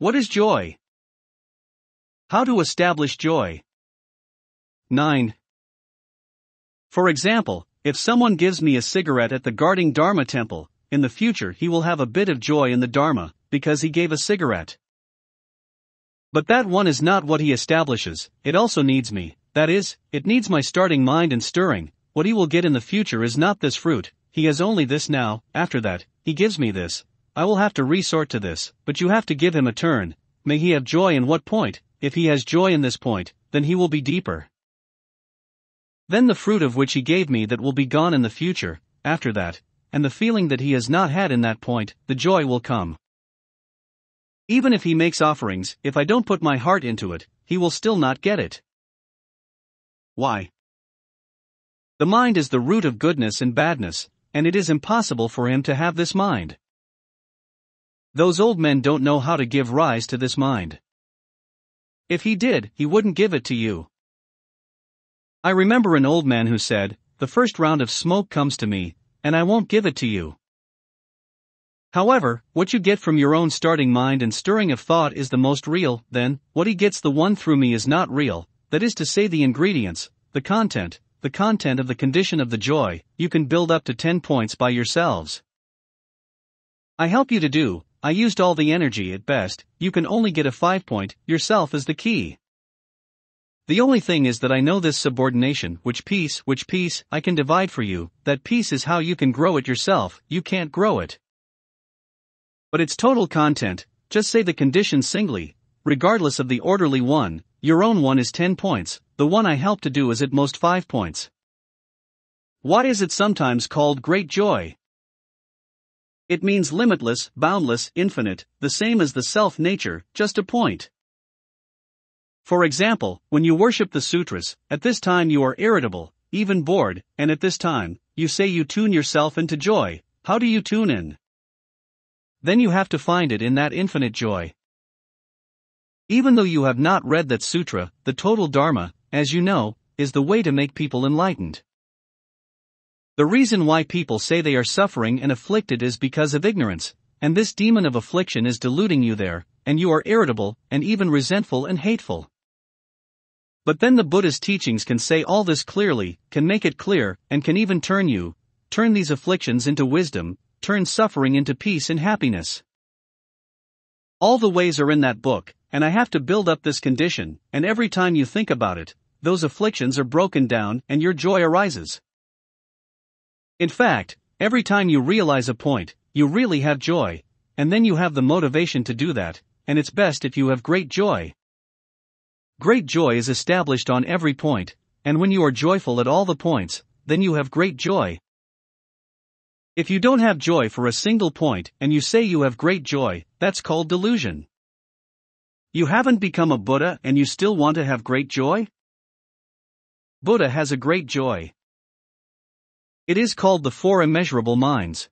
What is joy? How to establish joy? 9. For example, if someone gives me a cigarette at the guarding Dharma temple, in the future he will have a bit of joy in the Dharma, because he gave a cigarette. But that one is not what he establishes, it also needs me, that is, it needs my starting mind and stirring. What he will get in the future is not this fruit, he has only this now, after that, he gives me this, I will have to resort to this, but you have to give him a turn. May he have joy in what point? If he has joy in this point, then he will be deeper. Then the fruit of which he gave me that will be gone in the future, after that, and the feeling that he has not had in that point, the joy will come. Even if he makes offerings, if I don't put my heart into it, he will still not get it. Why? The mind is the root of goodness and badness, and it is impossible for him to have this mind. Those old men don't know how to give rise to this mind. If he did, he wouldn't give it to you. I remember an old man who said, "The first round of smoke comes to me, and I won't give it to you." However, what you get from your own starting mind and stirring of thought is the most real. Then, what he gets the one through me is not real, that is to say the ingredients, the content of the condition of the joy, you can build up to 10 points by yourselves. I help you to do, I used all the energy at best, you can only get a 5 point, yourself is the key. The only thing is that I know this subordination, which piece I can divide for you, that piece is how you can grow it yourself, you can't grow it. But its total content, just say the condition singly, regardless of the orderly one, your own one is 10 points, the one I help to do is at most 5 points. Why is it sometimes called great joy? It means limitless, boundless, infinite, the same as the self-nature, just a point. For example, when you worship the sutras, at this time you are irritable, even bored, and at this time, you say you tune yourself into joy. How do you tune in? Then you have to find it in that infinite joy. Even though you have not read that sutra, the total Dharma, as you know, is the way to make people enlightened. The reason why people say they are suffering and afflicted is because of ignorance, and this demon of affliction is deluding you there, and you are irritable, and even resentful and hateful. But then the Buddha's teachings can say all this clearly, can make it clear, and can even turn these afflictions into wisdom, turn suffering into peace and happiness. All the ways are in that book, and I have to build up this condition, and every time you think about it, those afflictions are broken down and your joy arises. In fact, every time you realize a point, you really have joy, and then you have the motivation to do that, and it's best if you have great joy. Great joy is established on every point, and when you are joyful at all the points, then you have great joy. If you don't have joy for a single point and you say you have great joy, that's called delusion. You haven't become a Buddha and you still want to have great joy? Buddha has a great joy. It is called the Four Immeasurable Minds.